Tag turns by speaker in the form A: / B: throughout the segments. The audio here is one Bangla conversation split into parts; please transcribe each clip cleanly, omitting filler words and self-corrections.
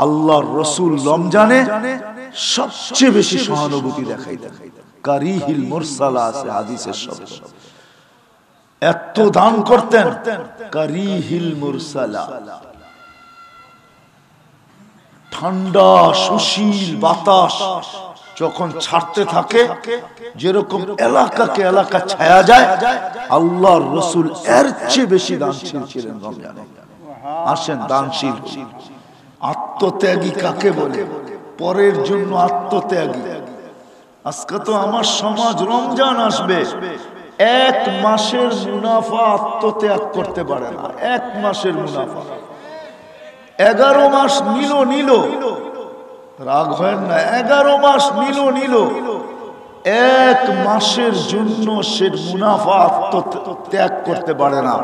A: আল্লাহর রাসূল রমজানে সবচেয়ে বেশি সহানুভূতি দেখাইতেন। কারিহিল মুরসালা আছে হাদিসের শব্দ, এত দান করতেন। কারিহিল মুরসালা, ঠান্ডা সুশীল বাতাস যখন ছাড়তে থাকে, যেরকম এলাকাকে এলাকা ছায়া যায়, আল্লাহর রাসূল এর চেয়ে বেশি দানশীল ছিলেন রমজানে। আসেন, দানশীল আত্মত্যাগী কাকে বলে? পরের জন্য আত্মত্যাগী। আজকে তো আমার সমাজ রমজান আসবে, এক মাসের মুনাফা আত্মত্যাগ করতে পারে না। এক মাসের মুনাফা 11 মাস নিল, রাগ হয় না, 11 মাস নিল, এক মাসের জন্য সে মুনাফা আত্মত্যাগ করতে পারে না।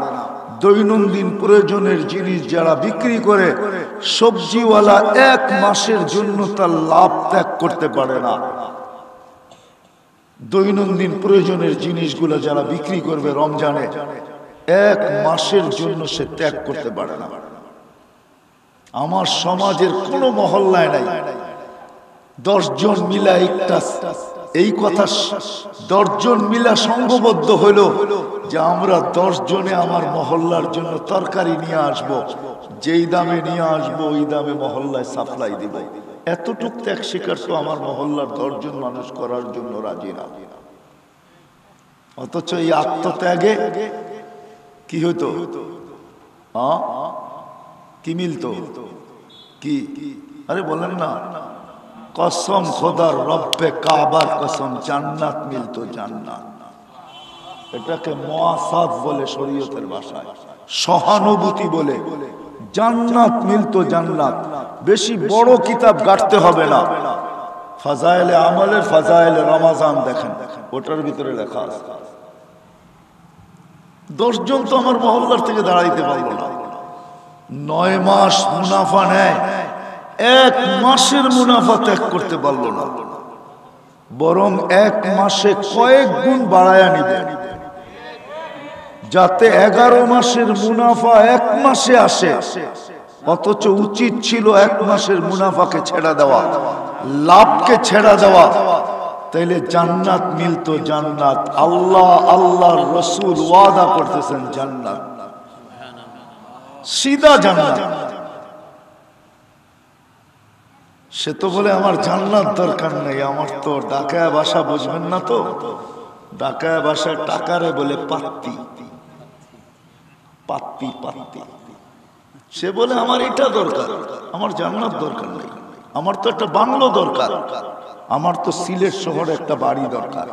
A: দৈনন্দিন প্রয়োজনের জিনিস যারা বিক্রি করে, সবজিওয়ালা এক মাসের জন্য তার লাভ ত্যাগ করতে পারে না। দৈনন্দিন প্রয়োজনের জিনিসগুলো যারা বিক্রি করবে রমজানে, এক মাসের জন্য সে ত্যাগ করতে পারে না। আমার সমাজের কোনো মহল্লায় নাই 10 জন মিলা একটা এই কথা, 10 জন মিলা সংঘবদ্ধ হলো যে আমরা 10 জনে আমার মহল্লার জন্য তরকারি নিয়ে আসব, যেই দামে নিয়ে আসবো ওই দামে মহল্লায় সাপ্লাই দিব। এতটুক ত্যাগ স্বীকার তো আমার মহল্লার 10 জন মানুষ করার জন্য রাজি না। অথচ এই আত্মত্যাগে কি হতো? কি মিলতো? কি? আরে বলেন না, কসম খোদার রব্বে কাবার কসম, জান্নাত মিলতো, জান্নাত। এটাকে মুআসাত বলে শরীয়তের ভাষায়, সহানুভূতি বলে। জান্নাত মিলতো, জান্নাত। বেশি বড় কিতাব গাঁটতে হবে না, ফাজাইলে আমলের ফাজাইলে রমাজান দেখেন, ওটার ভিতরে লেখা আছে। 10 জন তো আমার মহল্লার থেকে দাঁড়াইতে পারলো না। 9 মাস মুনাফা নেয়, এক মাসের মুনাফা ত্যাগ করতে পারলো না, বরং এক মাসে কয়েক গুণ বাড়ায়া নিবে, যাতে 11 মাসের মুনাফা এক মাসে আসে। অথচ উচিত ছিল এক মাসের মুনাফাকে ছেড়া দেওয়া, লাভকে ছেড়া দেওয়া, তাইলে জান্নাত মিলতো, জান্নাত। আল্লাহর রাসূল ওয়াদা করতেছেন জান্নাত, সিধা জান্নাত। সে তো বলে আমার জান্নাত দরকার নেই, আমার তো ঢাকায় ভাষা বুঝবেন না তো, ঢাকায় ভাষায় টাকারে বলে পাত্তি, পাত্তি পাত্তি। সে বলে আমার এটা দরকার, আমার জান্নাত দরকার নেই, আমার তো একটা বাংলো দরকার, আমার তো সিলেট শহরে একটা বাড়ি দরকার,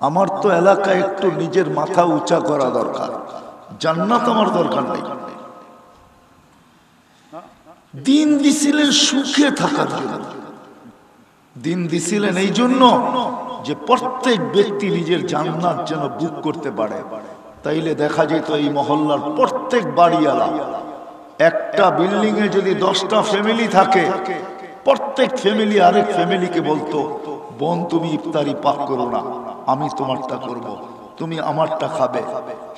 A: আমার তো এলাকায় একটু নিজের মাথা উঁচা করা দরকার, জান্নাত আমার দরকার নেই। দিন দিছিলেন সুখে থাকার জন্য, দিন দিছিলেন এই জন্য যে প্রত্যেক ব্যক্তি নিজের জান্নাত যেন বুক করতে পারে। তাইলে দেখা যেত এই মহল্লার প্রত্যেক বাড়িওয়ালা, একটা বিল্ডিং এ যদি 10টা ফ্যামিলি থাকে, প্রত্যেক ফ্যামিলি আরেক ফ্যামিলিকে বলতো, বোন তুমি ইফতারি পাক করো না, আমি তোমারটা করব, তুমি আমারটা খাবে।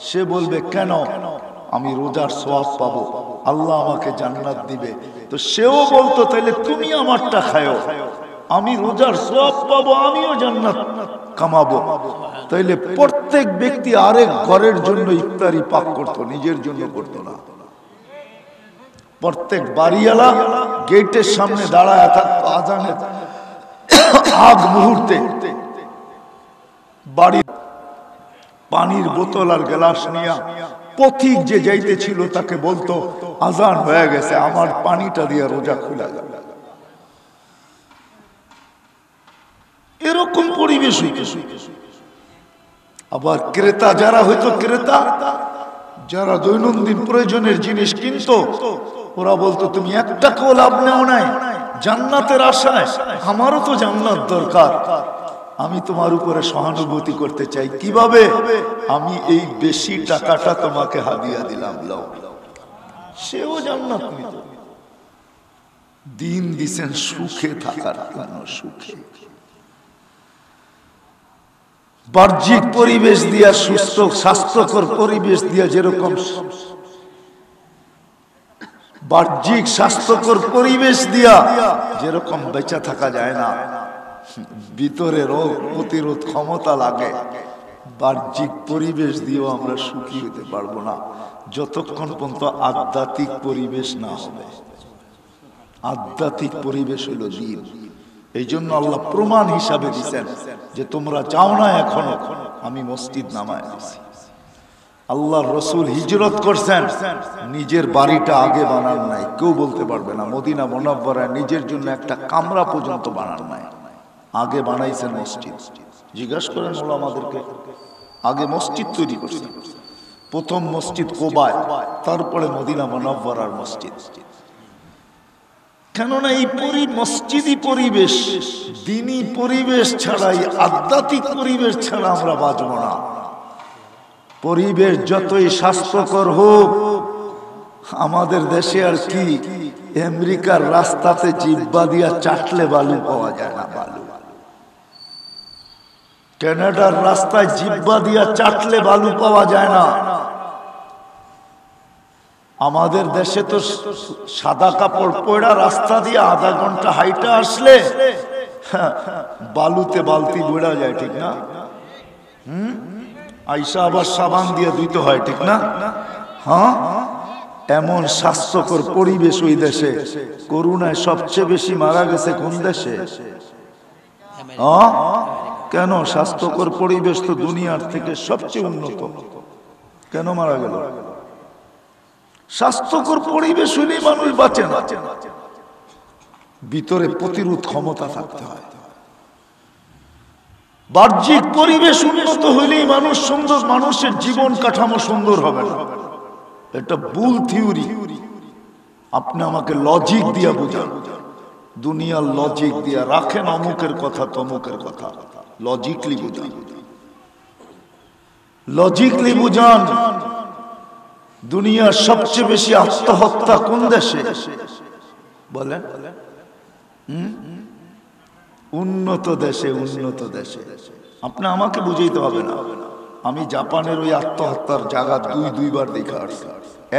A: সে বলবে কেন? আমি রোজার সওয়াব পাবো, আল্লাহ আমাকে জান্নাত দিবে। তো সেও বলতো তাইলে তুমি আমারটা খায়ো, আমি রোজার সওয়াব পাবো, আমিও জান্নাত কামাবো। তাইলে প্রত্যেক ব্যক্তি আরেক ঘরের জন্য ইফতারি পাক করতো, নিজের জন্য করতো না। প্রত্যেক বাড়িওয়ালা গেটের সামনে দাঁড়ায় থাকতো, আজানের আগ মুহূর্তে বাড়ি পানির বোতল আর গ্লাস নিয়ে পথিক যে যাইতেছিল তাকে বলতো আজান হয়ে গেছে, আমার পানিটা দিয়ে রোজা খুলে গেল। এরকম পরিবেশ হইতে। আবার ক্রেতা যারা হইতো, ক্রেতা যারা দৈনন্দিন প্রয়োজনের জিনিস কিনতো, ওরা বলতো তুমি 1 টাকাও লাভ নেও নাই জান্নাতের আশায়, আমারও তো জান্নাত দরকার, আমি তোমার উপরে সহানুভূতি করতে চাই। কিভাবে? আমি এই বেশি টাকাটা তোমাকে হাদিয়া দিলাম, লাও। সেও জান্নাত নিত। দিন দিছেন সুখে থাকার জন্য, সুখে। বাহ্যিক পরিবেশ দিয়া, সুস্থ স্বাস্থ্যকর পরিবেশ দিয়া যেরকম বাহ্যিক স্বাস্থ্যকর পরিবেশ দিয়া যেরকম বেঁচে থাকা যায় না, ভিতরে রোগ প্রতিরোধ ক্ষমতা লাগে, বাহ্যিক পরিবেশ দিয়েও আমরা সুখী হতে পারবো না যতক্ষণ পর্যন্ত আধ্যাত্মিক পরিবেশ না হবে। আধ্যাত্মিক পরিবেশ হলো দ্বীন। এই জন্য আল্লাহ প্রমাণ হিসাবে দিচ্ছেন যে তোমরা যাও না এখনো, আমি মসজিদ নামায় দিছি। আল্লাহর রসুল হিজরত করছেন, নিজের বাড়িটা আগে বানান নাই, কেউ বলতে পারবে না। মদিনা মুনাওয়ারায় নিজের জন্য একটা কামরা পর্যন্ত বানান নাই, আগে বানাইছেন মসজিদ। জিজ্ঞাসা করেন ওলামাদেরকে, আগে মসজিদ তৈরি করছেন। প্রথম মসজিদ কোবায়, তারপরে মদিনা মুনাওয়ারার মসজিদ। কেননা এই মসজিদি পরিবেশ, দ্বীনি পরিবেশ ছাড়াই, আধ্যাত্মিক পরিবেশ ছাড়া আমরা বাঁচব না। পরিবেশ যতই স্বাস্থ্যকর হোক, আমাদের দেশে আর কি আমেরিকার রাস্তাতে জিব্বা দিয়া চাটলে বালু পাওয়া যায় না, বালু। কানাডার রাস্তায় জিব্বা দিয়া চাটলে বালু পাওয়া যায় না। আমাদের দেশে তো সাদা কাপড় পরা রাস্তা দিয়ে আধা ঘন্টা হাইটা আসলে বালুতে বালতি বেড়া যায়, ঠিক না? আইসা আবার সাবান দিয়ে ধুইতে হয়, ঠিক না? হ্যাঁ, এমন স্বাস্থ্যকর পরিবেশ ওই দেশে। করোনায় সবচেয়ে বেশি মারা গেছে কোন দেশে? কেন? স্বাস্থ্যকর পরিবেশ তো দুনিয়ার থেকে সবচেয়ে উন্নত। কেন মারা গেল? স্বাস্থ্যকর পরিবেশ হলেই মানুষ বাঁচে না, ভিতরে প্রতিরোধ ক্ষমতা থাকতে হয়। বাহ্যিক পরিবেশ উন্নত হইলেই মানুষ সুন্দর, মানুষের জীবন কাঠামো সুন্দর হবে না। এটা ভুল থিওরি। আপনি আমাকে লজিক দিয়া বুঝান, দুনিয়ার লজিক দিয়া রাখেন, অমুকের কথা তমুকের কথা, লজিকলি বুঝান, লজিকলি বুঝান। দুনিয়ার সবচেয়ে বেশি আত্মহত্যা কোন দেশে বলেন? উন্নত দেশে, উন্নত দেশে। আপনি আমাকে বুঝাইতে হবে না। আমি জাপানের ওই আত্মহত্যার জায়গা দুইবার দেখা আসছি,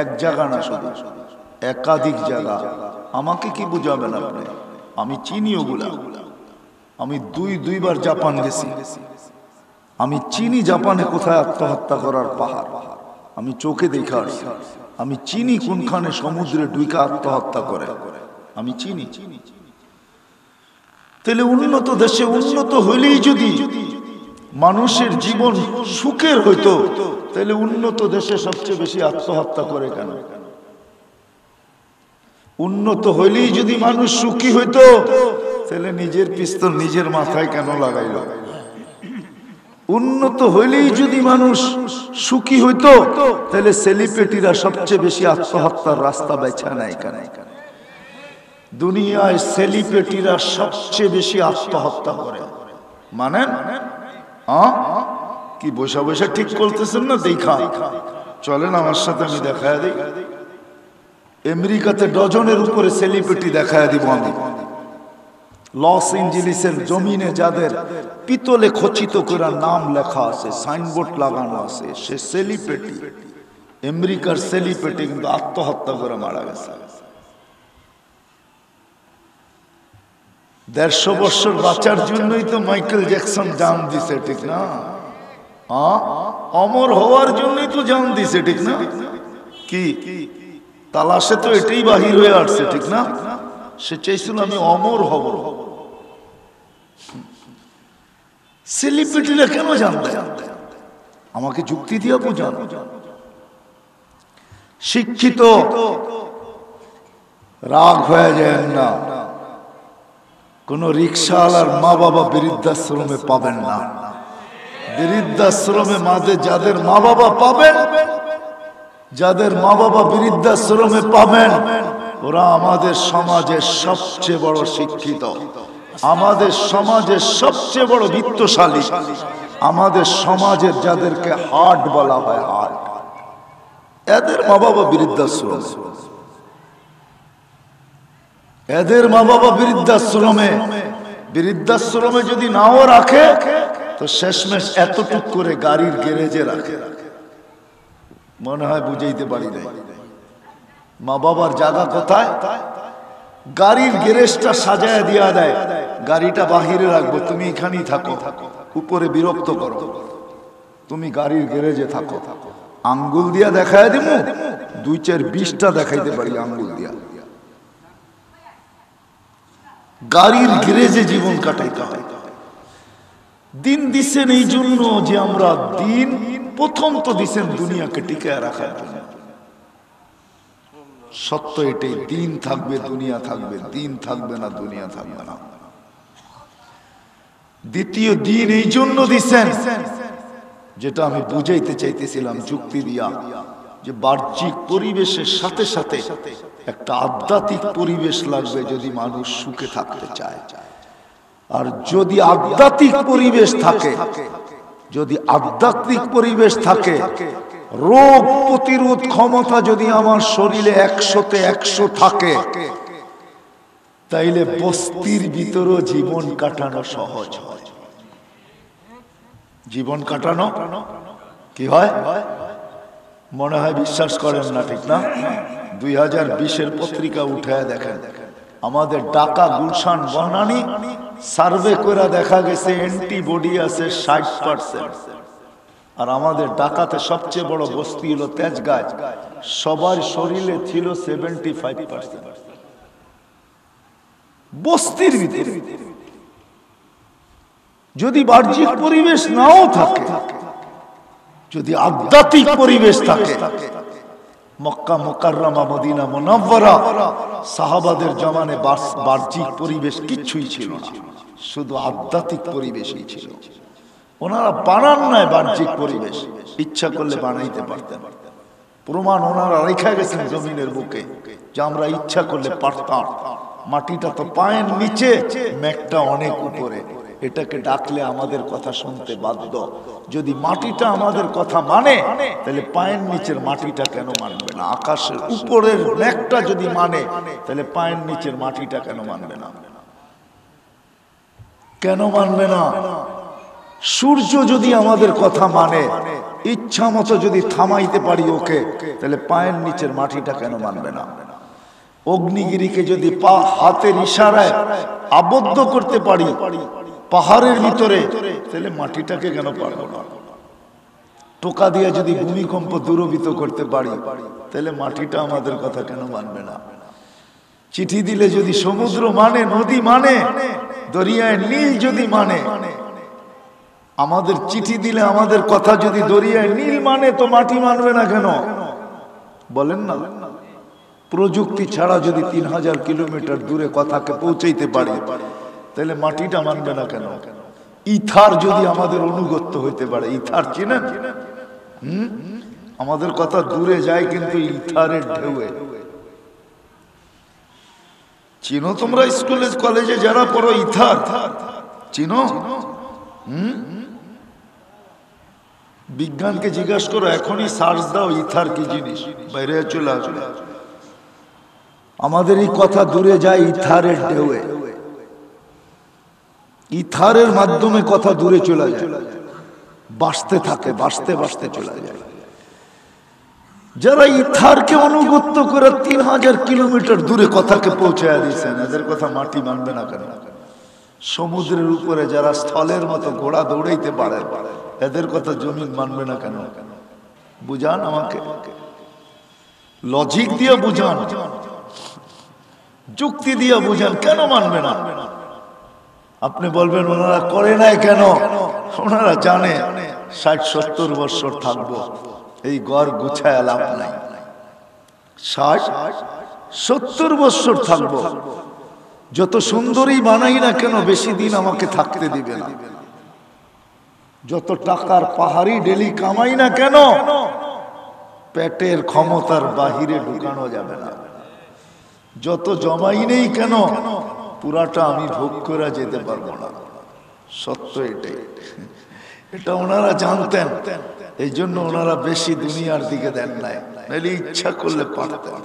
A: এক জায়গা না, শুধু একাধিক জায়গা। আমাকে কি বুঝাবেন আপনি? আমি চিনি ওগুলা। আমি দুইবার জাপান গেছি, আমি চিনি জাপানে কোথায় আত্মহত্যা করার পাহাড়, আমি চোখে দেখা আসছি। আমি চিনি কোনখানে সমুদ্রে ডুইকা আত্মহত্যা করে, আমি চিনি। তাহলে উন্নত দেশে উন্নত হইলেই যদি মানুষের জীবন সুখের হইতো, তাহলে উন্নত দেশে সবচেয়ে বেশি আত্মহত্যা করে কেন? উন্নত হইলেই যদি মানুষ সুখী হইতো, তাহলে নিজের পিস্তল নিজের মাথায় কেন লাগাইল? উন্নত হইলেই যদি মানুষ সুখী হইতো, তাহলে সেলিব্রিটিরা সবচেয়ে বেশি আত্মহত্যার রাস্তা বেছে নেয় কেন? দুনিয়ায় সেলিব্রিটিরা সবচেয়ে বেশি আত্মহত্যা করে। মানেন? কি বসে বসে ঠিক করতেছেন না? দেখা চলেন আমার সাথে, আমি দেখায় দিই। আমেরিকাতে ডজনের উপরে সেলিব্রিটি দেখায় দিব আমি। লস এঞ্জেলিসের জমিনে যাদের পিতলে খচিত করে নাম লেখা আছে, সাইনবোর্ড লাগানো আছে, সে সেলিব্রিটি, আমেরিকার সেলিব্রিটি, কিন্তু আত্মহত্যা করে মারা গেছে। 150 বছর বাঁচার জন্যই তো মাইকেল জ্যাকসন জান দিছে, ঠিক না? অমর হওয়ার জন্যই তো জান দিছে, ঠিক না? কি তালাশে তো এটাই বাহির হয়ে আসছে, ঠিক না? সে চাইছিল আমি অমর হব। সেলিব্রিটিরা কেন জানতে? আমাকে যুক্তি দিয়া বুঝান। শিক্ষিত রাগ হয়ে যায় না। কোন রিক্সাওয়ালার মা বাবা বৃদ্ধাশ্রমে পাবেন না। বৃদ্ধাশ্রমে যাদের মা বাবা পাবেন, যাদের মা বাবা বৃদ্ধাশ্রমে পাবেন, ওরা আমাদের সমাজের সবচেয়ে বড় শিক্ষিত, আমাদের সমাজের সবচেয়ে বড় বিত্তশালী, আমাদের সমাজের যাদেরকে হার্ট বলা হয়, হার্ট, এদের মা বাবা বৃদ্ধাশ্রম। এদের মা বাবা বৃদ্ধাশ্রমে যদি নাও রাখে, তো শেষমেশ এতটুক করে গাড়ির গ্যারেজে রাখে। মনে হয় বুঝাইতে পারি নাই। মা বাবার জায়গা কোথায়? গাড়ির গ্যারেজটা সাজায় দিয়া দেয়, গাড়িটা বাহিরে রাখবো, তুমি এখানেই থাকো, উপরে বিরক্ত করো, তুমি গাড়ির গ্যারেজে থাকো। আঙ্গুল দিয়া দেখায় দিব, 2-4-20টা দেখাইতে পারি আঙ্গুল দিয়া। গাড়ির গ্যারেজে জীবন কাটাইতে হয়। দিন দিছেন এই জন্য যে আমরা দিন প্রথম তো দিছেন দুনিয়াকে টিকায় রাখার জন্য। সত্য এটাই, দিন থাকবে দুনিয়া থাকবে, দিন থাকবে না দুনিয়া থাকবে না। দ্বিতীয় দিন এই জন্য দিছেন, যেটা আমি বুঝাইতে চাইতেছিলাম যুক্তি দিয়া, যে বাহ্যিক পরিবেশের সাথে সাথে একটা আধ্যাত্মিক পরিবেশ লাগবে যদি মানুষ সুখে থাকতে চায়। আর যদি আধ্যাত্মিক পরিবেশ থাকে, যদি আধ্যাত্মিক পরিবেশ থাকে, রোগ প্রতিরোধ ক্ষমতা যদি আমার শরীরে 100-তে 100 থাকে, তাইলে বস্তির ভিতরও জীবন কাটানো সহজ হয়। জীবন কাটানো কি হয় মনে হয় বিশ্বাস করেন না, ঠিক না? 2020-এর পত্রিকা উঠায় দেখেন, আমাদের ঢাকা গুলশান বনানী সার্ভে করে দেখা গেছে অ্যান্টিবডি আছে 60%। আর আমাদের ঢাকাতে সবচেয়ে বড় বস্তি হলো তেজগাঁও, সবার শরীরে ছিল 75%। বস্তির ভিতরে যদি বাহ্যিক পরিবেশ নাও থাকে, যদি আধ্যাত্মিক পরিবেশ থাকে, মক্কা মুকাররমা মদিনা মুনাওয়ারা সাহাবাদের জমানে বাহ্যিক পরিবেশ কিচ্ছুই ছিল না, শুধু আধ্যাত্মিক পরিবেশই ছিল। ওনারা বানান নাই বাহ্যিক পরিবেশ, ইচ্ছা করলে বানাইতে পারতেন। প্রমাণ ওনারা রেখে গেছেন জমিনের বুকে যে আমরা ইচ্ছা করলে পারতাম। মাটিটা তো পায়ের নিচে, মেঘটা অনেক উপরে, এটাকে ডাকলে আমাদের কথা শুনতে বাধ্য। যদি মাটিটা আমাদের কথা মানে, তাহলে পায়ের নিচের মাটিটা কেন মানবে না? আকাশের উপরের মেঘটা যদি মানে, তাহলে পায়ের নিচের মাটিটা কেন মানবে না? কেন মানবে না? সূর্য যদি আমাদের কথা মানে, ইচ্ছা মতো যদি থামাইতে পারি ওকে, তাহলে পায়ের নিচের মাটিটা কেন মানবে না? অগ্নিগিরিকে যদি হাতের ইশারায় আবদ্ধ করতে পারি পাহাড়ের ভিতরে, তাহলে মাটিটাকে কেন পারবো না? টোকা দিয়ে যদি ভূমিকম্প দূরীভূত করতে পারি, তাহলে মাটিটা আমাদের কথা কেন মানবে না? চিঠি দিলে যদি সমুদ্র মানে, নদী মানে, দরিয়ায় নীল যদি মানে, আমাদের চিঠি দিলে আমাদের কথা যদি দরিয়ায় নীল মানে, তো মাটি মানবে না কেন? বলেন না। প্রযুক্তি ছাড়া যদি 3000 কিলোমিটার দূরে কথাকে পৌঁছাইতে পারি, তাহলে মাটিটা মানবে না কেন? ইথার যদি আমাদের অনুগত্য হইতে পারে, ইথার চিনেন? আমাদের কথা দূরে যায় কিন্তু ইথারের ঢেউয়ে। চিনো তোমরা স্কুলে কলেজে যারা পড়ো ইথার চিনো? বিজ্ঞানকে জিজ্ঞাসা করো, এখনই সার্চ দাও ইথার কি জিনিস, বাইরে চলে আসবে। আমাদের এই কথা দূরে যায় ইথারের ঢেউয়ে, ইথারের মাধ্যমে কথা দূরে চলে যায়, বাঁচতে থাকে, বাঁচতে বাঁচতে চলে যায়। যারা ইথারকে অনুগত্য করে 3000 কিলোমিটার দূরে কথাকে পৌঁছায় দিয়েছেন, এদের কথা মাটি মানবে না কেন? সমুদ্রের উপরে যারা স্থলের মতো ঘোড়া দৌড়াইতে পারে, এদের কথা জমিন মানবে না কেন? বুঝান আমাকে, লজিক দিয়ে বুঝান, যুক্তি দিয়ে বুঝান, কেন মানবে না? আপনি বলবেন ওনারা করে নাই কেন? ওনারা জানে 60-70 বছর থাকবো, এই ঘর গুছায় লাভ নাই। 60-70 বছর থাকবো, যত সুন্দরী বানাই না কেন বেশি দিন আমাকে থাকতে দিবে না। যত টাকার পাহাড়ি ডেলি কামাই না কেন, পেটের ক্ষমতার বাহিরে ঢুকানো যাবে না। যত জমাই নেই কেন, পুরাটা আমি ভোগ করে যেতে পারবো না। সত্য এটাই, এটা ওনারা জানতেন, এই জন্য ওনারা বেশি দুনিয়ার দিকে দেন নাই, নাহলে ইচ্ছা করলে পারতেন।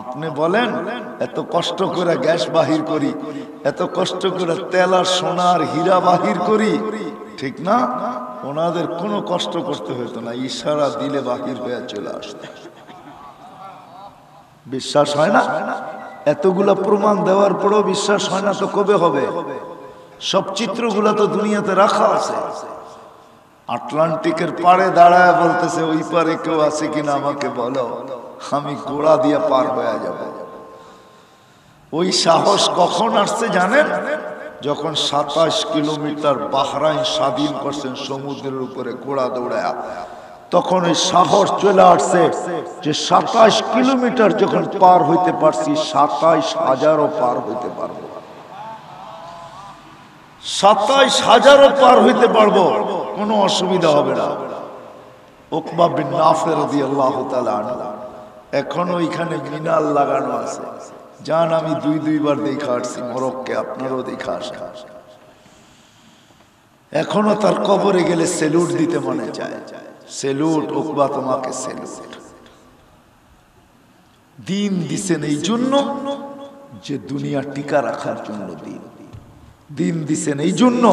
A: আপনি বলেন এত কষ্ট করে গ্যাস বাহির করি, এত কষ্ট করে তেল আর সোনার হীরা বাহির করি, ঠিক না? ওনাদের কোনো কষ্ট করতে হতো না, ইশারা দিলে বাহির হয়ে চলে আসতো। বিশ্বাস হয় না? এতগুলা প্রমাণ দেওয়ার পরেও বিশ্বাস হয় না তো কবে হবে? সব চিত্রগুলা তো দুনিয়াতে রাখা আছে। আটলান্টিকের পাড়ে দাঁড়ায় বলতেছে ওই পারে কেউ আছে কিনা আমাকে বলো, আমি ঘোড়া দিয়ে পার হয়ে যাব। ওই সাহস কখন আসছে জানেন? যখন 27 কিলোমিটার বাহরাইন স্বাধীন করছেন সমুদ্রের উপরে ঘোড়া দৌড়ায়, তখন ওই সাহস চলে আসছে যে 27 কিলোমিটার যখন পার হইতে পারছি, 27,000ও পার হইতে পারবো, 27,000ও পার হইতে পারবো, কোনো অসুবিধা হবে না। উকবা বিন নাফির রাদিয়াল্লাহু তাআলা আনহু এখনো এখানে মিনার লাগানো আছে। যান, আমি দুইবার দেখা আসছি মরক্কে, আপনারও দেখা আসা। এখনো তার কবরে গেলে সেলুট দিতে মনে চায়। সেলুট উকবা, তোমাকে সেলুট। দিন দিছেন এই জন্য যে দুনিয়া টিকা রাখার জন্য দিন দিছেন এই জন্য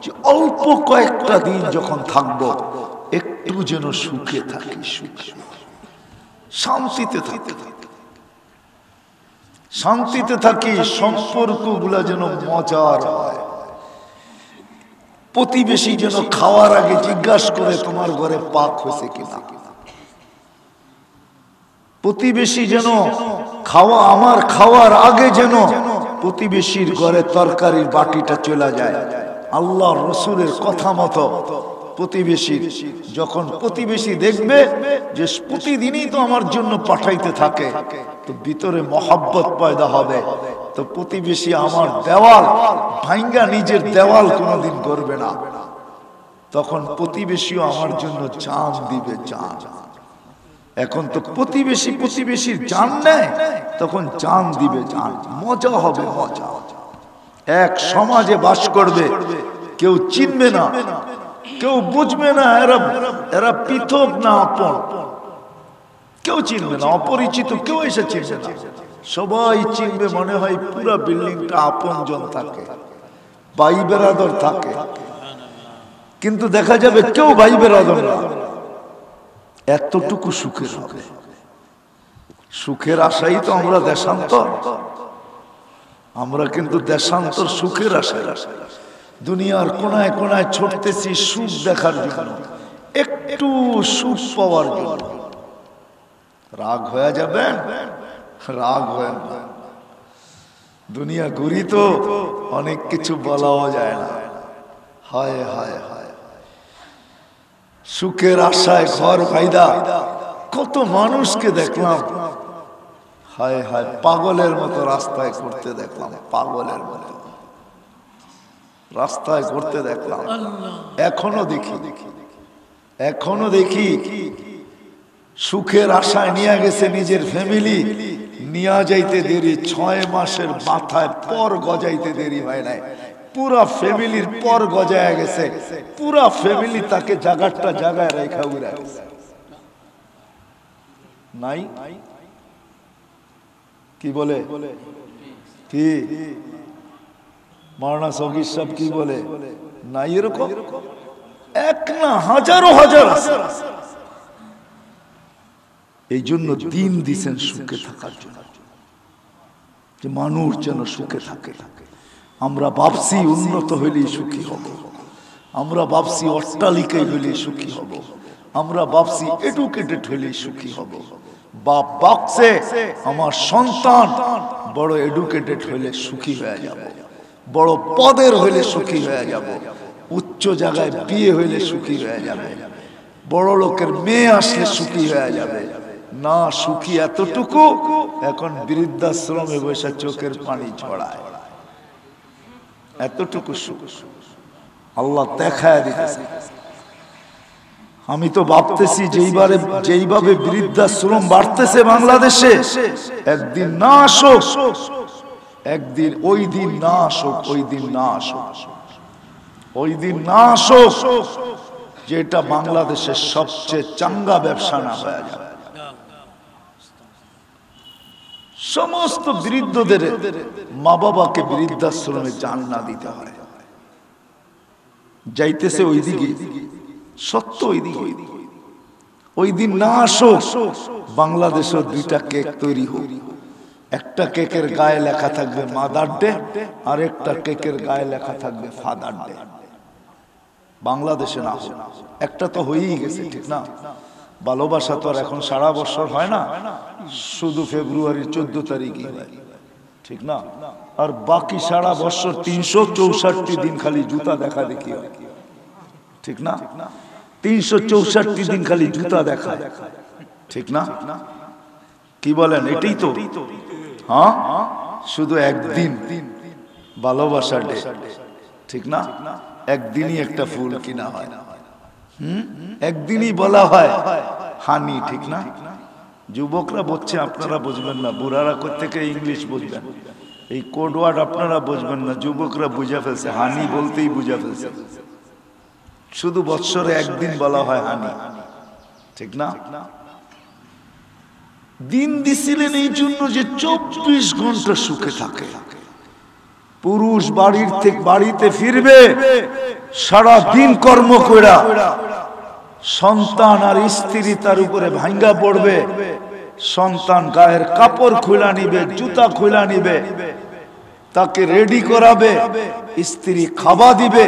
A: যে অল্প কয়েকটা দিন যখন থাকবো একটু যেন সুখে থাকি, সুখে শান্তিতে থাকি, শান্তিতে থাকি, সম্পর্কগুলা যেন মজার হয়। প্রতিবেশী যেন খাওয়ার আগে জিজ্ঞাসা করে তোমার ঘরে পাক হয়েছে কিনা। প্রতিবেশী যেন আমার খাওয়ার আগে যেন প্রতিবেশীর ঘরে তরকারির বাটিটা চলে যায়। আল্লাহ রসুলের কথা মতো প্রতিবেশী যখন প্রতিবেশী দেখবে যে প্রতিদিনই তো আমার জন্য পাঠাইতে থাকে, তো ভিতরে মহব্বত পয়দা হবে। তো প্রতিবেশী আমার দেওয়াল ভাঙ্গা নিজের দেওয়াল কোনোদিন করবে না। তখন প্রতিবেশীও আমার জন্য জান দিবে, জান। এখন তো প্রতিবেশীর জান নেয়, তখন জান দিবে, জান। মজা হবে, মজা। এক সমাজে বাস করবে, কেউ চিনবে না, কেউ বুঝবে না এরা পৃথক না আপন, কেউ চিনবে না। অপরিচিত কেউ এসে চিনবে না, সবাই চিনবে। মনে হয় পুরা বিল্ডিংটা আপন জন থাকে, ভাই বেরাদর থাকে, কিন্তু দেখা যাবে কেউ ভাই বেরাদর না। এতটুকু সুখের হবে। সুখের আশাই তো আমরা দেশান্তর, আমরা কিন্তু দেশান্তর সুখের আশায় দুনিয়ার কোনায় কোনায় ছুটতেছি সুখ দেখার জন্য, একটু সুখ পাওয়ার জন্য। রাগ হয়ে যাবেন, রাগ হয় না। দুনিয়া ঘুরি তো অনেক কিছু বলাও যায় না। হায় হায় হায়, সুখের আশায় ঘর ভাইদা কত মানুষকে দেখলাম, হায় হায়, পাগলের মতো রাস্তায় করতে দেখলাম, পাগলের মতো রাস্তায় করতে দেখলাম। এখনো দেখি সুখের আশায় নিয়ে গেছে নিজের ফ্যামিলি, নিয়ে যাইতে দেরি, 6 মাসের মাথায় পর গজাইতে দেরি হয় নাই। পুরা ফ্যামিলির পর গজায় গেছে, পুরা ফ্যামিলি তাকে জায়গাটা জায়গায় রেখা উড়ে গেছে। নাই কি বলে, কি মাওলানা সগীর সাহেব কি বলে, নাই এরকম এক না হাজারো হাজার আছে। এই জন্য দিন দিছেন সুখে থাকার জন্য, যে মানুষ যেন সুখে থাকে। আমরা ভাবছি উন্নত হইলেই সুখী হব, আমরা ভাবছি অট্টালিকায় হইলেই সুখী হব, আমরা ভাবছি এডুকেটেড হইলেই সুখী হব। বাপ ভাবছে আমার সন্তান বড় এডুকেটেড হইলে সুখী হয়ে যাব, বড় পদের হইলে সুখী হয়ে যাব, উচ্চ জায়গায় বিয়ে হইলে সুখী হয়ে যাবে, বড় লোকের মেয়ে আসলে সুখী হয়ে যাবে। না, সুখী এতটুকু, এখন বৃদ্ধাশ্রমে বসে চোখের পানি ছড়ায়, এতটুকু সুখ আল্লাহ দেখায় দিতেছে। আমি তো ভাবতেছি যেইভাবে বৃদ্ধাশ্রম বাড়তেছে বাংলাদেশে, একদিন না আসুক, একদিন ওই দিন না আসুক, ওই দিন না আসুক, ওই দিন না আসুক, যেটা বাংলাদেশের সবচেয়ে চাঙ্গা ব্যবসা না হয়ে যাবে। সমস্ত বৃদ্ধদের মা বাবাকে বৃদ্ধাশ্রমে জান না দিতে হয়, যাইতেছে ওইদিকে, সত্য ওইদিকে। ওই দিন না আসুক, বাংলাদেশেও 2টা কেক তৈরি হোক। একটা কেকের গায়ে লেখা থাকবে মাদার ডে, আর একটা কেকের গায়ে লেখা থাকবে ফাদার ডে। বাংলাদেশে না হোক, একটা তো হয়েই গেছে, ঠিক না? ভালোবাসা তো আর এখন সারা বছর হয় না, শুধু ফেব্রুয়ারির 14 তারিখই হয়, ঠিক না? আর বাকি সারা বছর 364 দিন খালি জুতা দেখা দেখি হয়, ঠিক না? 364 দিন খালি জুতা দেখা, ঠিক না? কি বলেন? এটাই তো। হ্যাঁ, শুধু একদিন ভালোবাসা ডে, ঠিক না? একদিনই একটা ফুল কিনা হয়, একদিনই বলা হয় হানি, ঠিক না? যুবকরা বলছে, আপনারা বুঝবেন না, বুড়ারা কোত্থেকে ইংলিশ বুঝবেন, এই কোড ওয়ার্ড আপনারা বুঝবেন না, যুবকরা বুঝা ফেলছে, হানি বলতেই বুঝা ফেলছে। শুধু বৎসরে একদিন বলা হয় হানি, ঠিক না? দিন দিছিলেন এই জন্য যে 24 ঘন্টা সুখে থাকে। পুরুষ বাড়ির থেকে বাড়িতে ফিরবে, সারা দিন কর্ম কইরা, সন্তান আর স্ত্রী তার উপরে ভাঙ্গা পড়বে। সন্তান গায়ের কাপড় খুলা নিবে, জুতা খুলা নিবে, তাকে রেডি করাবে, স্ত্রী খাওয়া দিবে,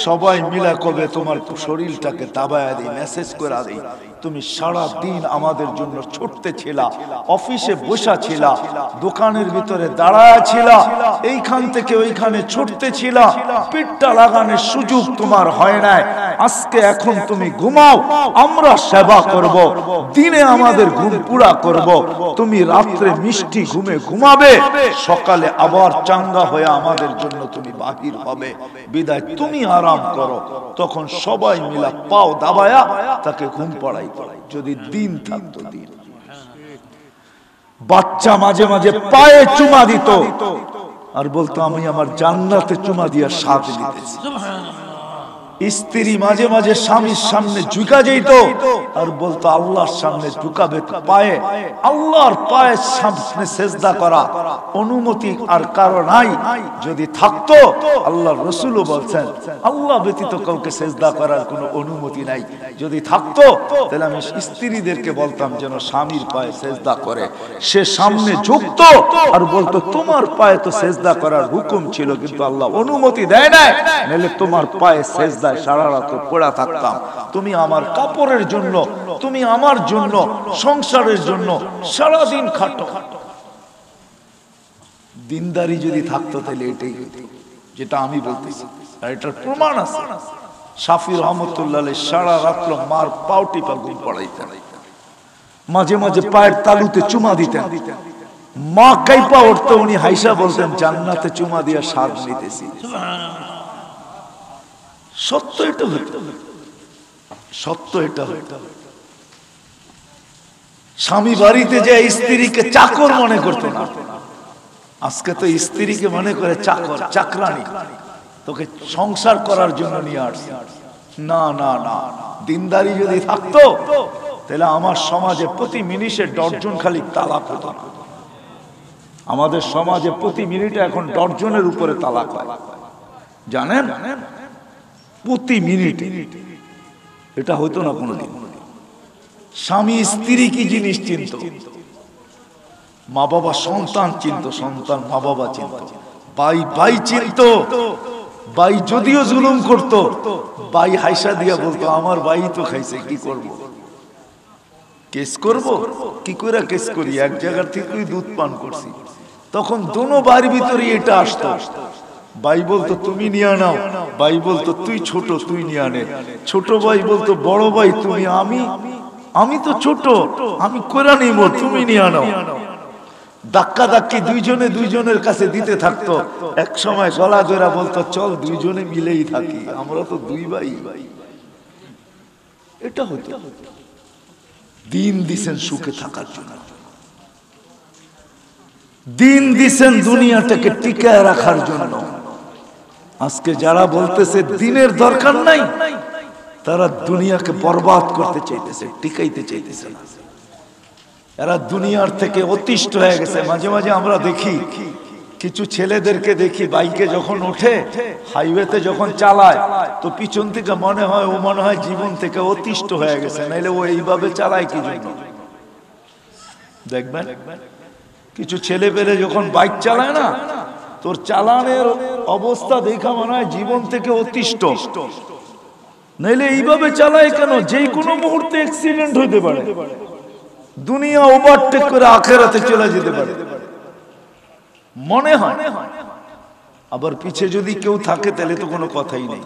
A: সবাই মিলা কবে তোমার শরীরটাকে দাবায়া দিই, মেসেজ করে দিই, তুমি সারা দিন আমাদের জন্য ছুটতে ছিলা, অফিসে বসা ছিলা, দোকানের ভিতরে দাঁড়ায়া ছিলা, এইখান থেকে ওইখানে ছুটতে ছিলা, পিঠটা লাগানোর সুযোগ তোমার হয় নাই। আজকে এখন তুমি ঘুমাও, আমরা সেবা করব, দিনে আমাদের ঘুম পুরা করব, তুমি রাত্রে মিষ্টি ঘুমে ঘুমাবে, সকালে আবার চাঙ্গা হয়ে আমাদের জন্য তুমি বাহির হবে। বিদায় তুমি আরাম করো। তখন সবাই মিলা পাও দাবায়া তাকে ঘুম পড়াই। যদি দিন থাকতো, দিন। বাচ্চা মাঝে মাঝে পায়ে চুমা দিত আর বলতো আমি আমার জান্নাতে চুমা দিয়া স্বাদ নিতেছি। স্ত্রী মাঝে মাঝে স্বামীর সামনে ঝুঁকা যেত আর বলতো আল্লাহর সামনে ঝুঁকাবে পায়ে, আল্লাহর পায়ের সামনে সেজদা করা অনুমতি আর কারো নাই। যদি থাকতো, আল্লাহর রাসূলও বলছেন আল্লাহ ব্যতীত কাউকে সেজদা করার কোনো অনুমতি নাই। যদি থাকতো তাহলে আমি স্ত্রীদেরকে বলতাম যেন স্বামীর পায়ে সেজদা করে। সে সামনে ঝুঁকতো আর বলতো তোমার পায়ে তো সেজদা করার হুকুম ছিল, কিন্তু আল্লাহ অনুমতি দেয় নাই, নাহলে তোমার পায়ে সেজদা সারা রাত পড়া থাকতাম। তুমি আমার কাপড়ের জন্য, তুমি আমার জন্য, সংসারের জন্য সারাদিন খাটো। দিনদারি যদি থাকতো তাহলে এটাই যেটা আমি বলতেছি, আর এটার প্রমাণ আছে। শাফি রহমতুল্লাহ সারা রাত্র মার পাও টিপা ঘুম পড়াইতেন, মাঝে মাঝে পায়ের তালুতে চুমা দিতেন, মা কাইপা উঠতো, উনি হাইসা বলতেন জান্নাতে চুমা দিয়া স্বাদ নিতেছি। সত্য এটা হইত, সত্য এটা হইত। স্বামী বাড়িতে যে স্ত্রীকে চাকর মনে করতো না, আজকে তো স্ত্রীকে মনে করে চাকর, চাকরানি, তোকে সংসার করার জন্য নিয়ে আসছে। না না না, দিনদারি যদি থাকতো তাহলে আমার সমাজে প্রতি মিনিটে ডর্জন খালি তালাক হতো না। আমাদের সমাজে প্রতি মিনিটে এখন ডর্জনের উপরে তালাক হয়, জানেন? প্রতি মিনিটে। এটা হইতো না কোনোদিন। স্বামী স্ত্রী কি জিনিস চিনত, মা বাবা সন্তান চিনত, সন্তান মা বাবা চিনত, ভাই ভাই চিনত। ভাই যদিও জুলুম করত, ভাই হাইসা দিয়া বলতো আমার ভাই তো খাইছে, কি করব? কেস করব? কি করে কেস করি? এক জায়গার থেকে দুধ পান করছি। তখন দোনো ভাইয়ের ভিতরে এটা আসতো। ভাই বলতো তুমি নিয়ে নাও, ভাই বলতো তুই ছোট, তুই নিয়ে আনে। ছোট ভাই বলতো বড় ভাই তুমি, আমি তো ছোট, আমি করে নিব, তুমি নিয়ে নাও। ধাক্কা ধাক্কি দুইজনে দুইজনের কাছে দিতে থাকতো। এক সময় গলা ধরে বলতো চল দুইজনে মিলেই থাকি, আমরা তো দুই ভাই। এটা হতো। দিন দিছেন সুখে থাকার জন্য, দিন দিছেন দুনিয়াটাকে টিকায় রাখার জন্য। আজকে যারা বলতেছে দিনের দরকার নাই, তারা দুনিয়াকে বরবাদ করতে চাইতেছে, টিকাইতে চাইতেছে না। এরা দুনিয়ার থেকে অতিষ্ঠ হয়ে গেছে। মাঝে মাঝে আমরা দেখি কিছু ছেলেদেরকে দেখি বাইকে যখন ওঠে, হাইওয়েতে যখন চালায়, তো পিছন থেকে মনে হয় জীবন থেকে অতিষ্ঠ হয়ে গেছে, নাইলে ও এইভাবে চালায় কি জন্য? দেখবেন কিছু ছেলে পেলে যখন বাইক চালায় না, তোর চালানের অবস্থা দেখা মনে হয় জীবন থেকে অতিষ্ঠ, নাইলে এইভাবে চালায় কেন? যে কোনো মুহূর্তে অ্যাক্সিডেন্ট হতে পারে, দুনিয়া ওভারটেক করে আখেরাতে চলে যেতে পারে মনে হয়। আবার পিছে যদি কেউ থাকে তাহলে তো কোনো কথাই নেই।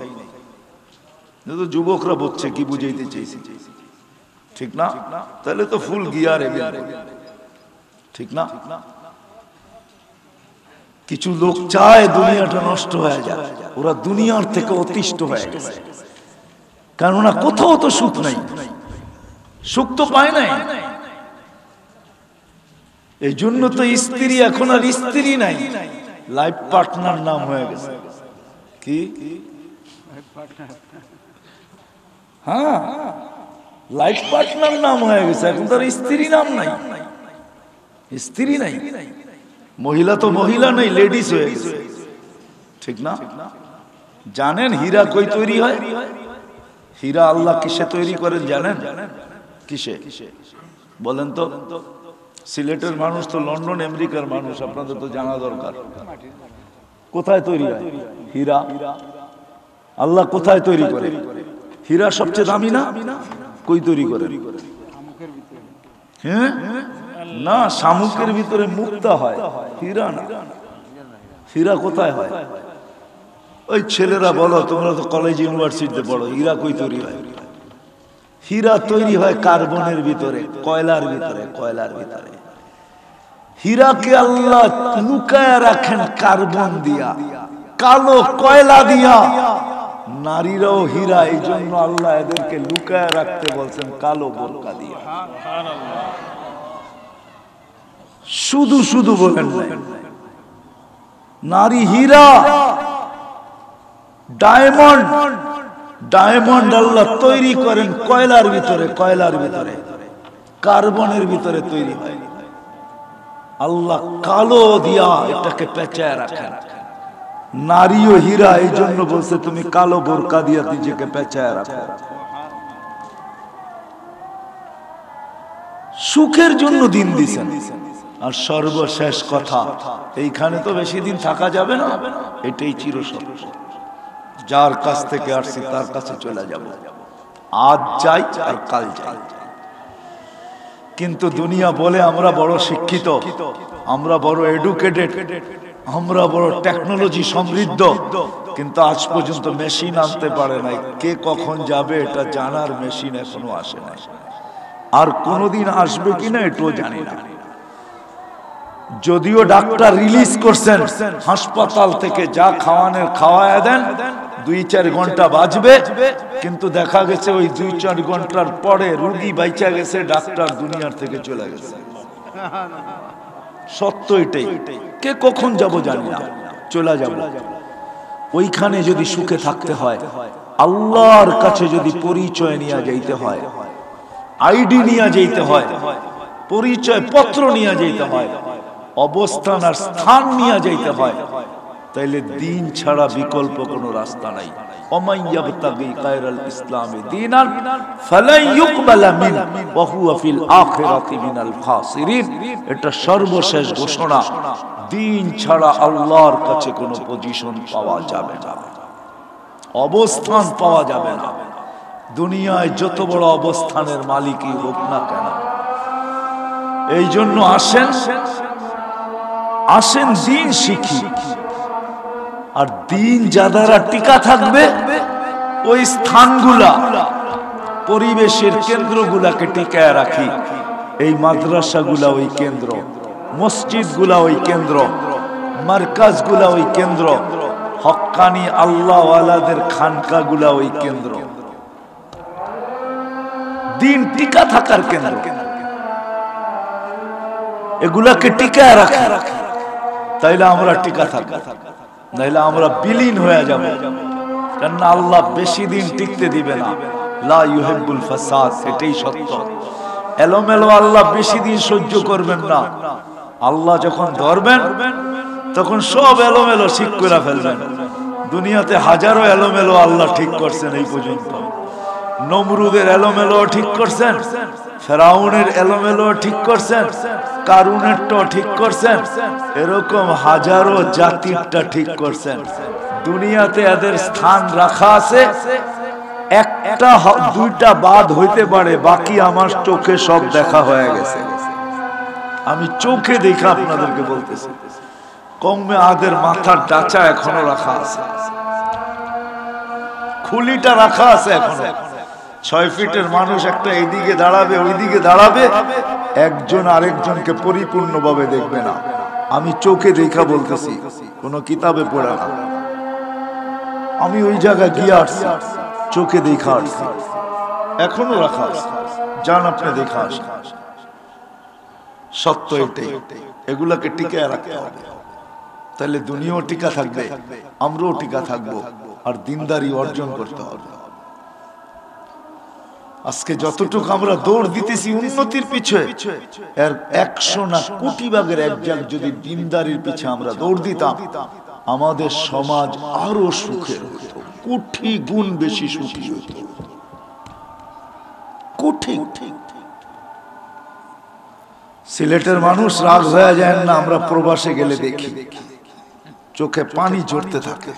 A: যুবকরা বলছে কি বুঝাইতে চাইছি, ঠিক না? তাহলে তো ফুল গিয়ারে, ঠিক না? কিছু লোক চায় দুনিয়াটা নষ্ট হয়ে যায়, ওরা দুনিয়ার থেকে অতিষ্ঠ হয়ে গেছে, কেননা কোথাও তো সুখ নাই, সুখ তো পায় নাই। এই জন্য তো স্ত্রী এখন আর স্ত্রী নাই, লাইফ পার্টনার নাম হয়ে গেছে। কি? হ্যাঁ, লাইফ পার্টনার নাম হয়ে গেছে, এখন তার স্ত্রী নাম নাই, স্ত্রী নাই। মহিলা তো মহিলা নাই, লেডিস হয়ে গেছে, ঠিক না? জানেন হীরা কই তৈরি হয়? হীরা আল্লাহ কিসে তৈরি করেন জানেন? কিসে বলেন তো? সিলেটের মানুষ তো লন্ডন আমেরিকার মানুষ, আপনাদের তো জানা দরকার। কোথায় তৈরি হয় হীরা? আল্লাহ কোথায় তৈরি করে? হীরা সবচেয়ে দামি না? কই তৈরি করে? হ্যাঁ না, শামুকের ভিতরে মুক্তা হয়, হীরা না। হীরা কোথায় হয়? ওই ছেলেরা বলো, তোমরা তো কলেজ ইউনিভার্সিটিতে পড়ো, হীরা কই তৈরি হয়? হীরা তৈরি হয় কার্বনের ভিতরে, কয়লার ভিতরে, কয়লার ভিতরে। হীরাকে আল্লাহ লুকায় রাখেন কার্বন দিয়া, কালো কয়লা দিয়া। নারীরাও হীরা, এই জন্য আল্লাহ এদেরকে লুকায় রাখতে বলছেন কালো বোরকা দিয়া। শুধু শুধু বলেন নাই, নারী হীরা, ডায়মন্ড, ডায়মন্ড আল্লাহ তৈরি করেন কয়লার ভিতরে, কয়লার ভিতরে, কার্বনের ভিতরে তৈরি হয়। আল্লাহ কালো দিয়া এটাকে পেঁচায় রাখেন। নারীও হীরা, এই জন্য বলছে তুমি কালো বোরকা দিয়া নিজেকে পেঁচায় রাখো। সুখের জন্য দিন দিছেন। আর সর্বশেষ কথা, এইখানে তো বেশি দিন থাকা যাবে না, এটাই চিরসত্য। যার কাছ থেকে আসছি তার কাছে চলে যাব, আজ যাই আর কাল যাই। কিন্তু দুনিয়া বলে আমরা বড় শিক্ষিত, আমরা বড় এডুকেটেড, আমরা বড় টেকনোলজি সমৃদ্ধ, কিন্তু আজ পর্যন্ত মেশিন আনতে পারে নাই। কে কখন যাবে এটা জানার মেশিন এখনো আসে নাই, আর কোনদিন আসবে কিনা এটাও জানি না। যদিও ডাক্তার রিলিজ করছেন হাসপাতাল থেকে যা খাওয়ানোর খাওয়ায় দেন, 2-4 ঘন্টা বাঁচবে, কিন্তু দেখা গেছে ওই 2-4 ঘন্টার পরে রোগী বাইচা গেছে, ডাক্তার দুনিয়ার থেকে চলে গেছে। সত্য এটাই। কে কখন যাব জানি না, চলে যাব। ওইখানে যদি সুখে থাকতে হয়, আল্লাহর কাছে যদি পরিচয় নিয়ে যাইতে হয়, আইডি নিয়ে যাইতে হয়, পরিচয় পত্র নিয়ে যাইতে হয়, অবস্থান আর স্থান নিয়ে যাইতে হয়, তাইলে দিন ছাড়া বিকল্প কোনো রাস্তা নাই। ওমাই ইয়াবতাগি গায়রাল ইসলামি দীনান ফালাই ইউকবালা মিন ওয়া হুয়া ফিল আখিরাতি মিনাল খাসিরিন। এটা সর্বশেষ ঘোষণা, দিন ছাড়া আল্লাহর কাছে কোনো পজিশন পাওয়া যাবে না, অবস্থান পাওয়া যাবে না। দুনিয়ায় যত বড় অবস্থানের মালিকই হোক না কেন। এই জন্য আসেন আসেন দিন শিখি, আর দিন যারা টিকা থাকবে ওই স্থানগুলা, পরিবেশের কেন্দ্রগুলাকে টিকায় রাখি। এই মাদ্রাসাগুলা ওই কেন্দ্র, মসজিদগুলা ওই কেন্দ্র, মার্কাজগুলা ওই কেন্দ্র, হক্কানি আল্লাহওয়ালাদের খানকাগুলা ওই কেন্দ্র, দিন টিকা থাকার কেন্দ্র। এগুলাকে টিকায় রাখা, তাইলে আমরা টিকা থাকবো, নাইলে আমরা বিলীন হয়ে যাব। কেননা আল্লাহ বেশি দিন টিকতে দিবে না, লা ইউহিব্বুল ফাসাদ, এটাই সত্য। এলোমেলো আল্লাহ বেশি দিন সহ্য করবেন না। আল্লাহ যখন ধরবেন তখন সব এলোমেলো ঠিক করে ফেলবেন। দুনিয়াতে হাজারো এলোমেলো আল্লাহ ঠিক করছেন এই পর্যন্ত। নমরুদের এলোমেলো ঠিক করছেন, ফেরাউনের এলোমেলো ঠিক করছেন, কারুনেরটা ঠিক করছেন, এরকম হাজারো জাতিরটা ঠিক করছেন। দুনিয়াতে এদের স্থান রাখা আছে, একটা দুইটা বাদ হইতে পারে, বাকি আমার চোখে সব দেখা হয়ে গেছে। আমি চোখে দেখা আপনাদেরকে বলতেছি। কমে আদের মাথার ডাচা এখনো রাখা আছে, খুলিটা রাখা আছে এখনো। 6 ফিটের মানুষ একটা এইদিকে দাঁড়াবে ওইদিকে দাঁড়াবে, একজন আরেকজনকে পরিপূর্ণভাবে দেখবে না। আমি চোখে দেখা বলতেছি, কোন কিতাবে পড়া না। আমি ওই জায়গায় গিয়ে আসছি, চোখে দেখা আসছি, এখনো রাখা আছে। যান আপনি দেখা আসেন। সত্য এটাই, এগুলাকে টিকায় রাখতে হবে, তাহলে দুনিয়াও টিকা থাকবে, আমরাও টিকা থাকবো, আর দিনদারি অর্জন করতে হবে। আজকে যতটুকু আমরা দৌড় দিতেছি উন্নতির পিছনে, এর 100 না কোটি ভাগের 1 ভাগ যদি দিনদারির পিছে আমরা দৌড় দিতাম, আমাদের সমাজ আরো সুখের হতো, কোটি গুণ বেশি সুখী হতো, কোটি। সিলেটের মানুষ রাগ হয়ে যায় না, আমরা প্রবাসে গেলে দেখি চোখে পানি ঝরতে থাকে,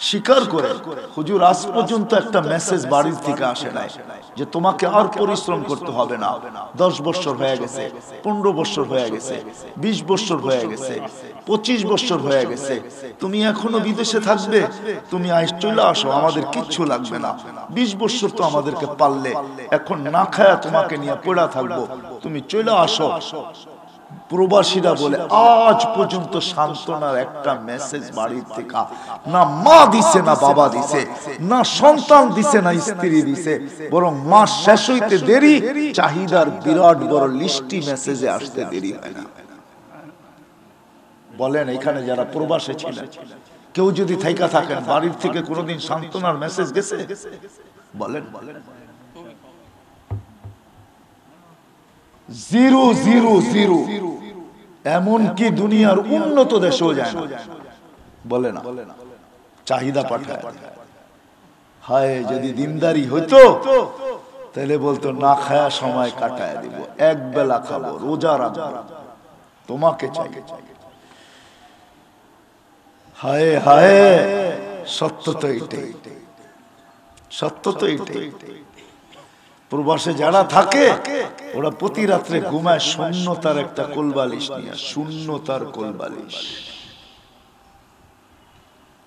A: স্বীকার করে হুজুর আজ পর্যন্ত একটা মেসেজ বাড়ির থেকে আসে নাই যে তোমাকে আর পরিশ্রম করতে হবে না। 10 বছর হয়ে গেছে, 15 বছর হয়ে গেছে, 20 বছর হয়ে গেছে, 25 বছর হয়ে গেছে, তুমি এখনো বিদেশে থাকবে, তুমি চলে আসো, আমাদের কিচ্ছু লাগবে না। 20 বছর তো আমাদেরকে পারলে, এখন না খায়া তোমাকে নিয়ে পড়া থাকবো, তুমি চলে আসো। প্রবাসীরা বলে আজ পর্যন্ত সান্ত্বনার একটা মেসেজ বাড়ির থেকে না মা দিছে, না বাবা দিছে, না সন্তান দিছে, না স্ত্রী দিছে, বরং মাস শেষ হইতে দেরি, চাহিদার বিরাট বড় লিস্টি মেসেজে আসতে দেরি হয় না। বলেন এখানে যারা প্রবাসে ছিলেন, কেউ যদি থাইকা থাকেন, বাড়ির থেকে কোনোদিন সান্ত্বনার মেসেজ গেছে? বলেন। 000, এমনকি দুনিয়ার উন্নত দেশেও যায় না, বলে না, চাহিদা পাঠায়। হায় যদি দিনদারি হইতো তাহলে বলতো না খায়া সময় কাটায় দিব, এক বেলা খাবো, রোজা রাখবো, তোমাকে চাই। হায় হায়, সত্য তো এটাই, সত্য তো এটাই। প্রবাসে যারা থাকে ওরা প্রতি রাত্রে ঘুমায় শূন্যতার একটা কোলবালিশ নিয়ে, শূন্যতার কোলবালিশ।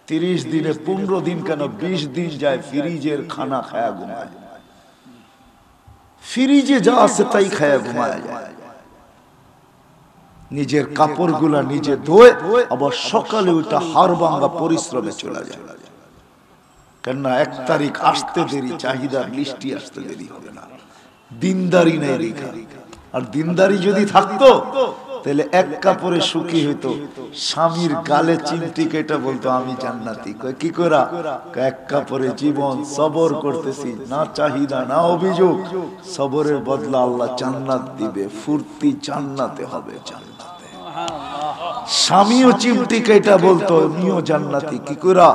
A: 30 দিনে 15 দিন কেন 20 দিন যায় ফ্রিজের খানা খায়া ঘুমায়, ফ্রিজে যা আছে তাই খায়া ঘুমায় যায়। নিজের কাপড়গুলা নিজে ধোয়, আবার সকালে ওইটা হাড় ভাঙা পরিশ্রমে চলে যায়। কেননা 1 তারিখ আসতে দেরি, চাহিদার লিস্টি আসতে দেরি হবে না। দিনদারি নাই রেখা। আর দিনদারি যদি থাকতো তাহলে 1 কাপড়ে সুখী হইতো, স্বামীর গালে চিমটি কেটে বলতো আমি জান্নাতি। কয় কি করা? 1 কাপড়ে জীবন সবর করতেছি, না চাহিদা না অভিযোগ, সবরের বদলা আল্লাহ জান্নাত দিবে, ফুর্তি জান্নাতে হবে, জান্নাতে। স্বামীও চিমটি কেটে বলতো নিও জান্নাতি। কি করা?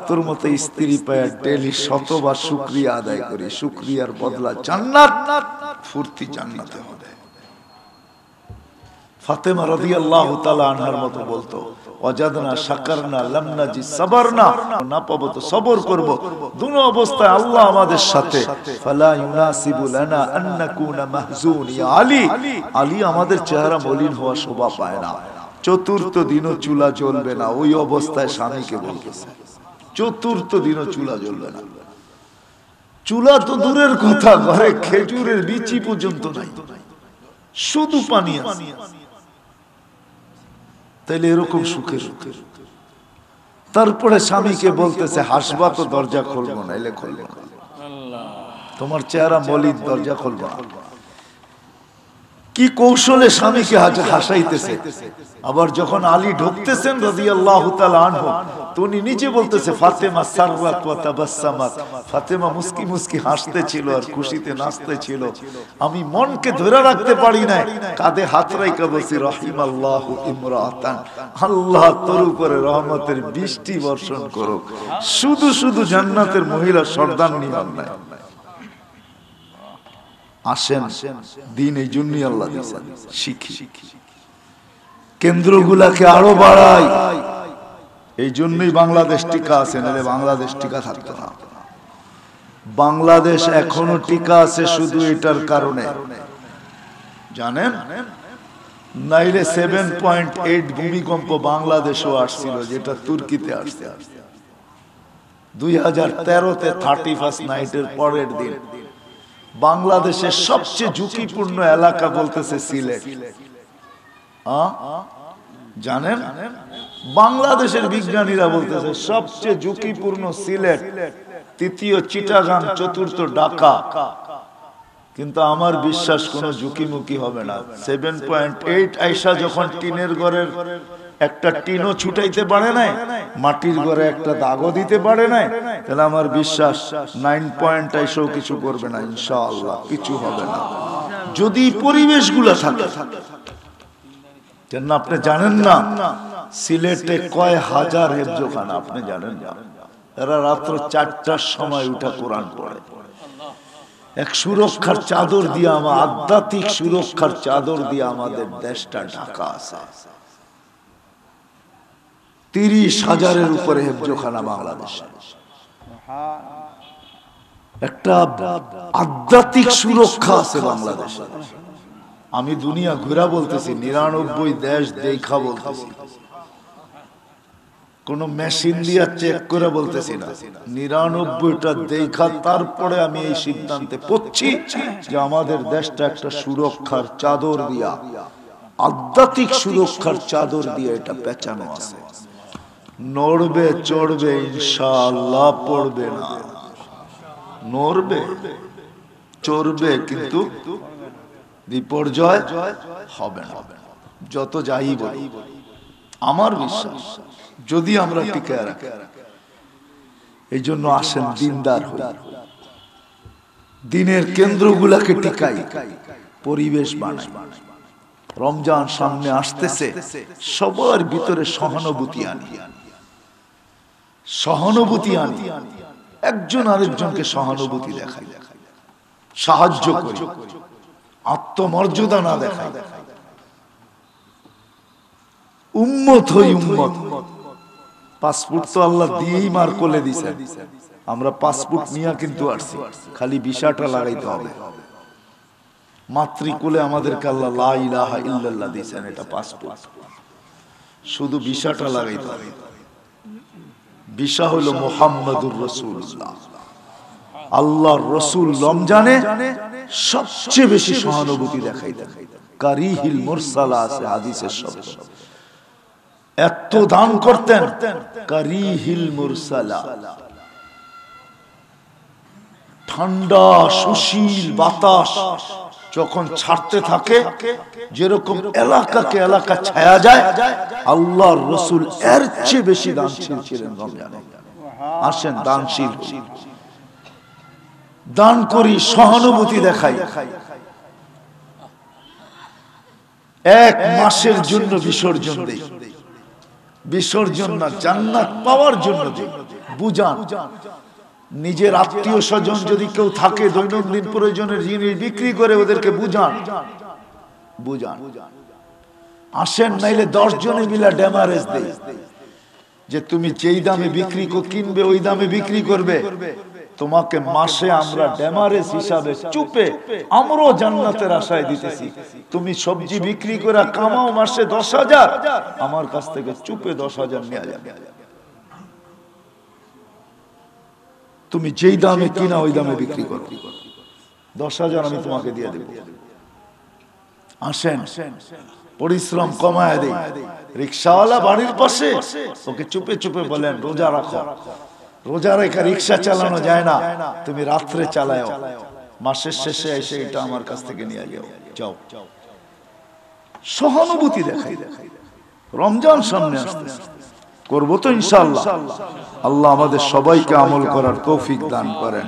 A: তোর মতো স্ত্রী পায় ডেলি শতবার শুকরিয়া আদায় করি, শুকরিয়ার বদলা জান্নাত, ফুর্তি জান্নাতে হবে। ফাতেমা রাদিয়াল্লাহু তাআলা আনহার মতো বলতো ওয়াজাদনা শাকারনা লাম নাজি সাবারনা, না পাবো তো সবর করব। দুনো অবস্থায় আল্লাহ আমাদের সাথে। ফালা ইউনাসিবু লানা আন নাকুনা মাহজুন ইয়া আলী, আলী আমাদের চেহারা মলিন হওয়া শোভা পায় না। 4th দিনও চুলা জ্বলবে না, ওই অবস্থায় স্বামীকে বলতেছে 4th দিনও চুলা জ্বলবে না। চুলা তো দূরের কথা, ঘরে খেজুরের বিচি পর্যন্ত নাই, শুধু পানি আছে। তাইলে এরকম সুখের, তারপরে স্বামীকে বলতেছে হাসবা তো দরজা খুলবো না, এলে খুলবো না, তোমার চেহারা মলিন, দরজা খুলবো না। কি কৌশলে স্বামীকে হাসাইতেছে। আবার যখন আলী ঢুকতেছেন রাদিয়াল্লাহু তাআলা আনহু, তো উনি নিজে বলতেছে ফাতেমা সাররাত ওয়া তাবাসসামাত, ফাতেমা মুস্কি মুস্কি হাসতেছিল আর খুশিতে নাচতেছিল, আমি মনকে ধরে রাখতে পারি না, কাঁধে হাত রাইখা বলছি রাহিমাল্লাহু ইমরাতান, আল্লাহ তোর উপরে রহমতের বৃষ্টি বর্ষণ করুক, শুধু শুধু জান্নাতের মহিলা সর্দার নিয়ম নাই। আসেন, দিন এই জন্যই আল্লাহ দিয়েছেন, শিখি, কেন্দ্রগুলাকে আরো বাড়াই। এই জন্যই বাংলাদেশ টিকা আছে, নাহলে বাংলাদেশ টিকা থাকতো না। বাংলাদেশ এখনো টিকা আছে শুধু এটার কারণে, জানেন, নাইলে 7.8 ভূমিকম্প বাংলাদেশও আসছিল, যেটা তুর্কিতে আসছে 2013-তে 31st নাইটের পরের দিন। বাংলাদেশের সবচেয়ে ঝুঁকিপূর্ণ এলাকা বলতেছে সিলেট, জানেন? বাংলাদেশের বিজ্ঞানীরা বলতেছে সবচেয়ে ঝুঁকিপূর্ণ সিলেট, তৃতীয় চিটাগাং, চতুর্থ ঢাকা। কিন্তু আমার বিশ্বাস কোন ঝুঁকিমুখী হবে না। 7.8 আইসা যখন টিনের ঘরের একটা টিনও ছুটাইতে পারে নাই, মাটির ঘরে একটা দাগও দিতে পারে নাই, তাহলে আমার বিশ্বাস 9 পয়েন্ট আইসাও কিছু করবে না, ইনশাআল্লাহ কিছু হবে না, যদি পরিবেশগুলো থাকে। কেন আপনি জানেন না সিলেটে কয় হাজার হেফজোখানা, আপনি জানেন না? এরা রাত্র 4টার সময় উঠা কোরআন পড়ে। এক সুরক্ষার চাদর দিয়ে, আমার আধ্যাত্মিক সুরক্ষার চাদর দিয়ে আমাদের দেশটা ঢাকা আছে। 30,000-এর উপরে হেফজোখানা বাংলাদেশে। একটা আধ্যাত্মিক সুরক্ষা আছে বাংলাদেশে। আমি দুনিয়া ঘুরা বলতেছি, 99 দেশ দেখা বলতেছি, কোন মেশিন দিয়ে চেক করে বলতেছি না, 99টা দেখা তারপরে আমি এই সিদ্ধান্তে পড়ছি যে আমাদের দেশটা একটা সুরক্ষার চাদর দিয়া, আধ্যাত্মিক সুরক্ষার চাদর দিয়ে এটা পেঁচানো আছে। নড়বে চড়বে ইনশাআল্লাহ, পড়বে না। নড়বে চড়বে কিন্তু বিপর্যয় হবে না। যত যাই বলি, আমার বিশ্বাস যদি আমরা টিকায় রাখি। এই জন্য আসেন দিনদার হই, দিনের কেন্দ্রগুলাকে টিকাই, পরিবেশ বানাই। রমজান সামনে আসতেছে, সবার ভিতরে সহানুভূতি আনি, সহানুভূতি আনি, একজন আরেকজনকে সহানুভূতি দেখাই, সাহায্য করি, আত্মমর্যাদা না দেখাই, উম্মত হই উম্মত। পাসপোর্ট তো আল্লাহ দিয়েই মার কোলে দিছেন, আমরা পাসপোর্ট নিয়ে কিন্তু আসছি, খালি ভিসাটা লাগাইতে হবে। মাতৃকুলে আমাদেরকে আল্লাহ লা ইলাহা ইল্লাল্লাহ দিয়েছেন, এটা পাসপোর্ট, শুধু ভিসাটা লাগাইতে হবে। ভিসা হলো মুহাম্মাদুর রাসূলুল্লাহ, আল্লাহর রাসূল। রমজানে সবচেয়ে বেশি সহানুভূতি দেখাইতেন, কারিহিল মুরসালা আছে হাদিসের শব্দ, এত দান করতেন, কারিহিল মুরসালা। ঠান্ডা সুশীল বাতাস যখন ছাড়তে থাকে, যেরকম এলাকাকে এলাকা ছায়া যায়, আল্লাহর রাসূল এর চেয়ে বেশি দানশীল ছিলেন রমজানে। আসেন দানশীল, দান করি, সহানুভূতি দেখাই। 1 মাসের জন্য বিসর্জন দেই, বিসর্জন না, জান্নাত পাওয়ার জন্য দেই। বুঝান, নিজের আত্মীয় স্বজন যদি কেউ থাকে দৈনন্দিন প্রয়োজনের জিনিস বিক্রি করে, ওদেরকে বুঝান, বুঝান। আসেন, নাইলে 10 জনে মিলে ড্যামারেজ দেই, যে তুমি যেই দামে বিক্রি কিনবে ওই দামে বিক্রি করবে, তোমাকে মাসে আমরা ড্যামারেজ হিসাবে চুপে আমরাও জান্নাতের আশায় দিতেছি। তুমি সবজি বিক্রি করে কামাও মাসে 10,000, আমার কাছ থেকে চুপে 10,000 নেওয়া যাবে। তুমি যেই দামে কিনা ওই দামে বিক্রি করো, 10,000 আমি তোমাকে দিয়ে দেব। আসেন, পরিশ্রম কমায় দেই। রিক্সাওয়ালা বাড়ির পাশে, ওকে চুপে চুপে বলেন রোজা রাখো, রোজা রেখে রিক্সা চালানো যায় না, তুমি রাত্রে চালাও, মাসের শেষে এসে এটা আমার কাছ থেকে নিয়ে যাও, যাও। সহানুভূতি দেখাই। রমজান সামনে আসতেছে, করবো তো ইনশাআল্লাহ। আল্লাহ আমাদের সবাইকে আমল করার তৌফিক দান করেন।